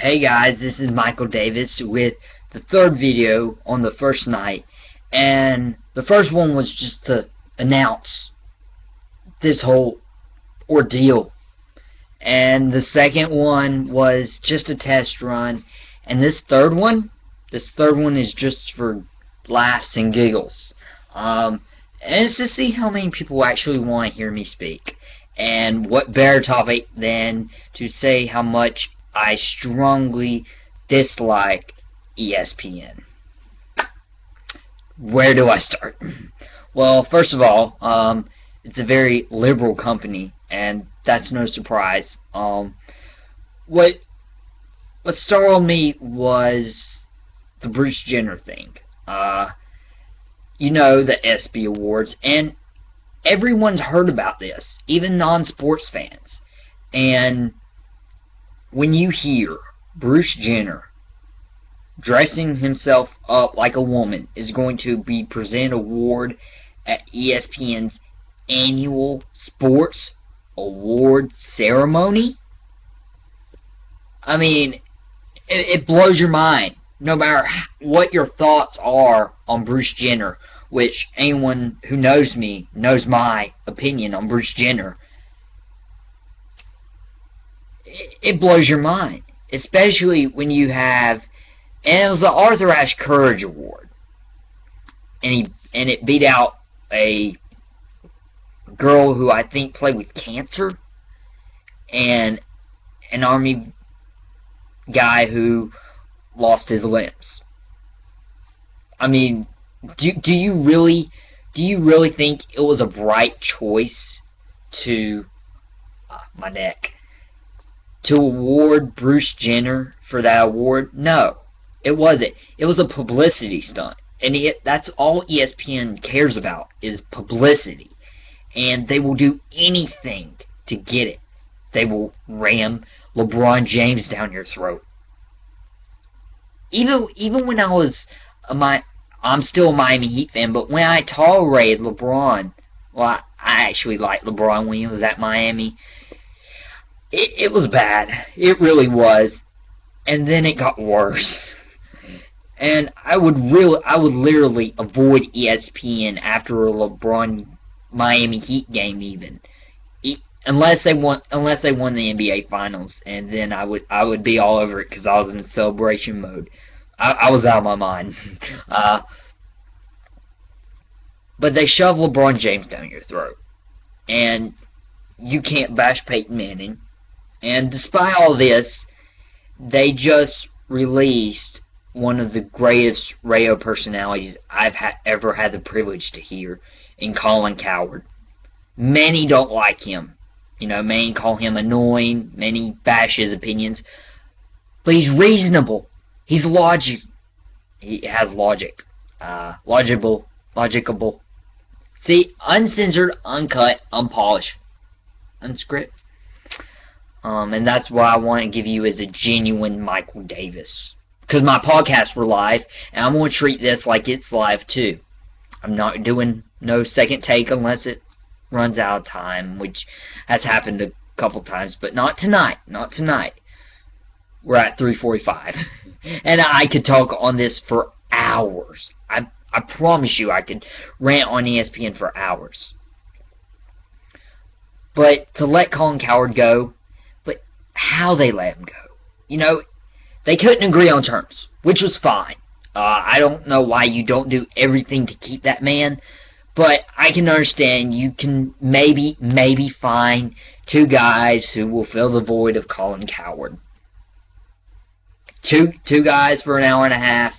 Hey guys, this is Michael Davis with the third video on the first night, and the first one was just to announce this whole ordeal, and the second one was just a test run, and this third one is just for laughs and giggles, and it's to see how many people actually want to hear me speak. And what better topic than to say how much I strongly dislike ESPN. Where do I start? Well, first of all, it's a very liberal company, and that's no surprise. What startled me was the Bruce Jenner thing. You know, the ESPY Awards, and everyone's heard about this, even non-sports fans. And when you hear Bruce Jenner dressing himself up like a woman is going to be presented an award at ESPN's annual sports award ceremony, I mean, it blows your mind. No matter what your thoughts are on Bruce Jenner, which anyone who knows me knows my opinion on Bruce Jenner, it blows your mind. Especially when you have, and it was the Arthur Ashe Courage Award, and it beat out a girl who I think played with cancer, and an Army guy who lost his limbs. I mean, do you really think it was a bright choice to my neck to award Bruce Jenner for that award? No, it wasn't. It was a publicity stunt, and that's all ESPN cares about is publicity, and they will do anything to get it. They will ram LeBron James down your throat. Even when I'm still a Miami Heat fan, but when I tolerated LeBron, well, I actually liked LeBron when he was at Miami. It was bad. It really was. And then it got worse. And I would literally avoid ESPN after a LeBron Miami Heat game, even. Unless they won the NBA Finals, and then I would be all over it because I was in celebration mode. I was out of my mind. But they shove LeBron James down your throat, and you can't bash Peyton Manning. And despite all this, they just released one of the greatest radio personalities I've ever had the privilege to hear in Colin Cowherd. Many don't like him. You know, many call him annoying, many bash his opinions, but he's reasonable. He's logic. He has logic. Logicable. See, uncensored, uncut, unpolished, unscripted. And that's what I want to give you as a genuine Michael Davis. Because my podcasts were live, and I'm going to treat this like it's live too. I'm not doing no second take unless it runs out of time, which has happened a couple times, but not tonight. Not tonight. We're at 3:45, and I could talk on this for hours. I promise you, I could rant on ESPN for hours. But to let Colin Cowherd go, but how they let him go? You know, they couldn't agree on terms, which was fine. I don't know why you don't do everything to keep that man. But I can understand you can maybe find two guys who will fill the void of Colin Cowherd. Two guys for an hour and a half.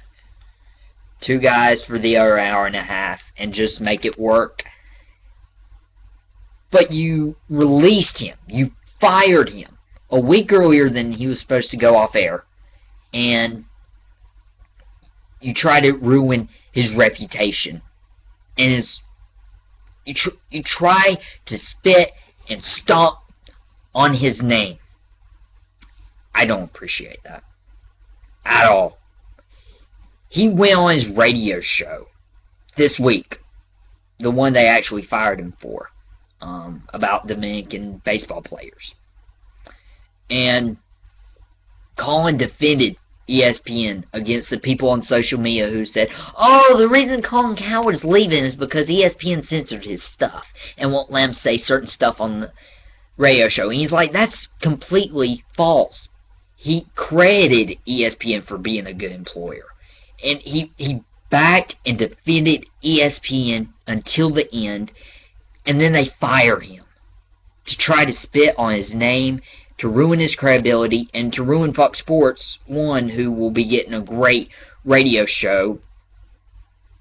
Two guys for the other hour and a half, and just make it work. But you released him. You fired him a week earlier than he was supposed to go off air. And you try to ruin his reputation. And you try to spit and stomp on his name. I don't appreciate that at all. He went on his radio show this week, the one they actually fired him for, about Dominican baseball players. And Colin defended ESPN against the people on social media who said, oh, the reason Colin Cowherd is leaving is because ESPN censored his stuff and won't let him say certain stuff on the radio show. And he's like, that's completely false. He credited ESPN for being a good employer. And he backed and defended ESPN until the end, and then they fire him to try to spit on his name, to ruin his credibility, and to ruin Fox Sports 1, who will be getting a great radio show,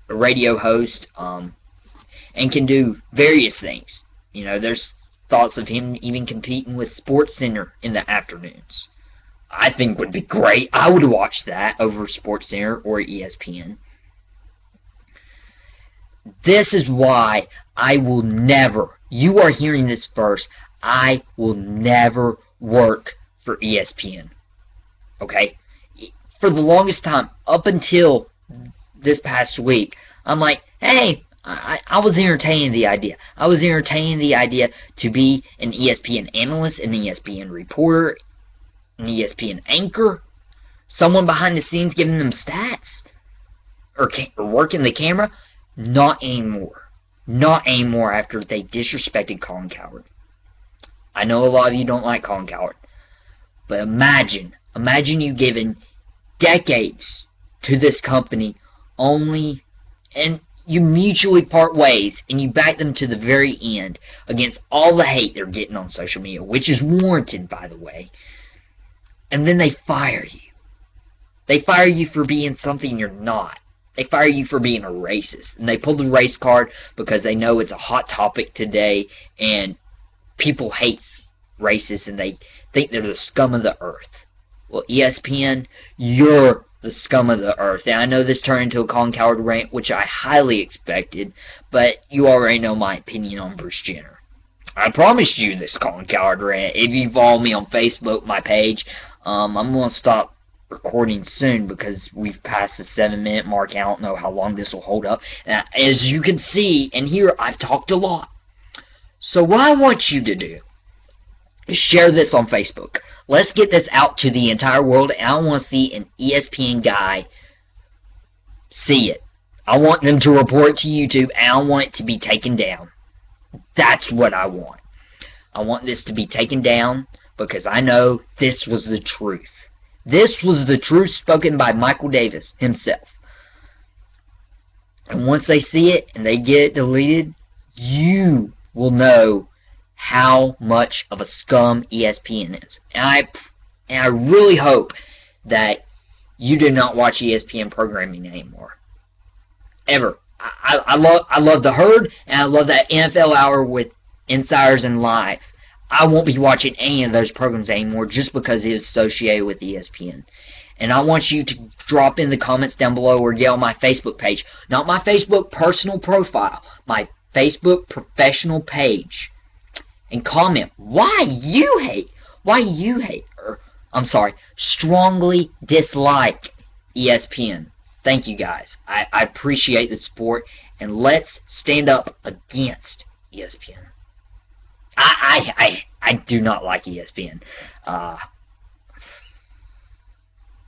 a radio host, and can do various things. You know, there's thoughts of him even competing with SportsCenter in the afternoons. I think would be great. I would watch that over SportsCenter or ESPN. This is why I will never, you are hearing this first, I will never work for ESPN. Okay? For the longest time, up until this past week, I'm like, hey, I was entertaining the idea. I was entertaining the idea to be an ESPN analyst, an ESPN reporter, an ESPN anchor, someone behind the scenes giving them stats, or working the camera. Not anymore. Not anymore after they disrespected Colin Cowherd. I know a lot of you don't like Colin Cowherd, but imagine you giving decades to this company only, and you mutually part ways, and you back them to the very end against all the hate they're getting on social media, which is warranted, by the way, and then they fire you. They fire you for being something you're not. They fire you for being a racist. And they pull the race card because they know it's a hot topic today, and people hate racists, and they think they're the scum of the earth. Well, ESPN, you're the scum of the earth. And I know this turned into a Colin Cowherd rant, which I highly expected, but you already know my opinion on Bruce Jenner. I promised you this Colin Cowherd rant. If you follow me on Facebook, my page, I'm going to stop recording soon because we've passed the 7-minute mark. I don't know how long this will hold up. As you can see and hear, I've talked a lot. So what I want you to do is share this on Facebook. Let's get this out to the entire world, and I want to see an ESPN guy see it. I want them to report it to YouTube, and I want it to be taken down. That's what I want. I want this to be taken down because I know this was the truth. This was the truth spoken by Michael Davis himself. And once they see it and they get it deleted, you will know how much of a scum ESPN is. And I really hope that you do not watch ESPN programming anymore. Ever. I love The Herd, and I love that NFL Hour with Insiders and Live. I won't be watching any of those programs anymore just because it is associated with ESPN. And I want you to drop in the comments down below or get on my Facebook page. Not my Facebook personal profile. My Facebook professional page. And comment why you hate, or I'm sorry, strongly dislike ESPN. Thank you guys. I appreciate the support. And let's stand up against ESPN. I do not like ESPN.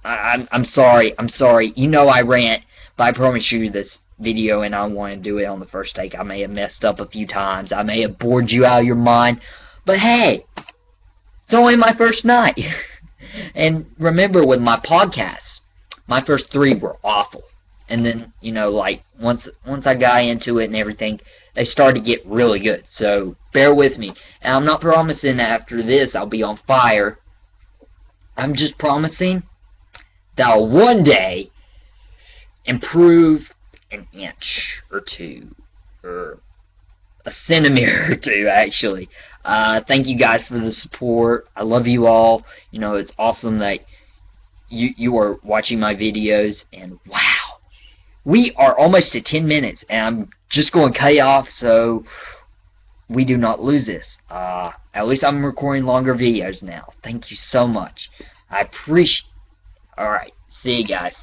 I'm sorry. You know I rant, but I promise you this video, and I want to do it on the first take. I may have messed up a few times. I may have bored you out of your mind. But hey, it's only my first night. And remember, with my podcasts, my first 3 were awful. And then, you know, like, once I got into it and everything, they started to get really good. So, bear with me. And I'm not promising that after this I'll be on fire. I'm just promising that I'll one day improve an inch or 2. Or a centimeter or 2, actually. Thank you guys for the support. I love you all. You know, it's awesome that you are watching my videos. And wow. We are almost at 10 minutes, and I'm just going to cut it off so we do not lose this. At least I'm recording longer videos now. Thank you so much. I appreciate. Alright, see you guys.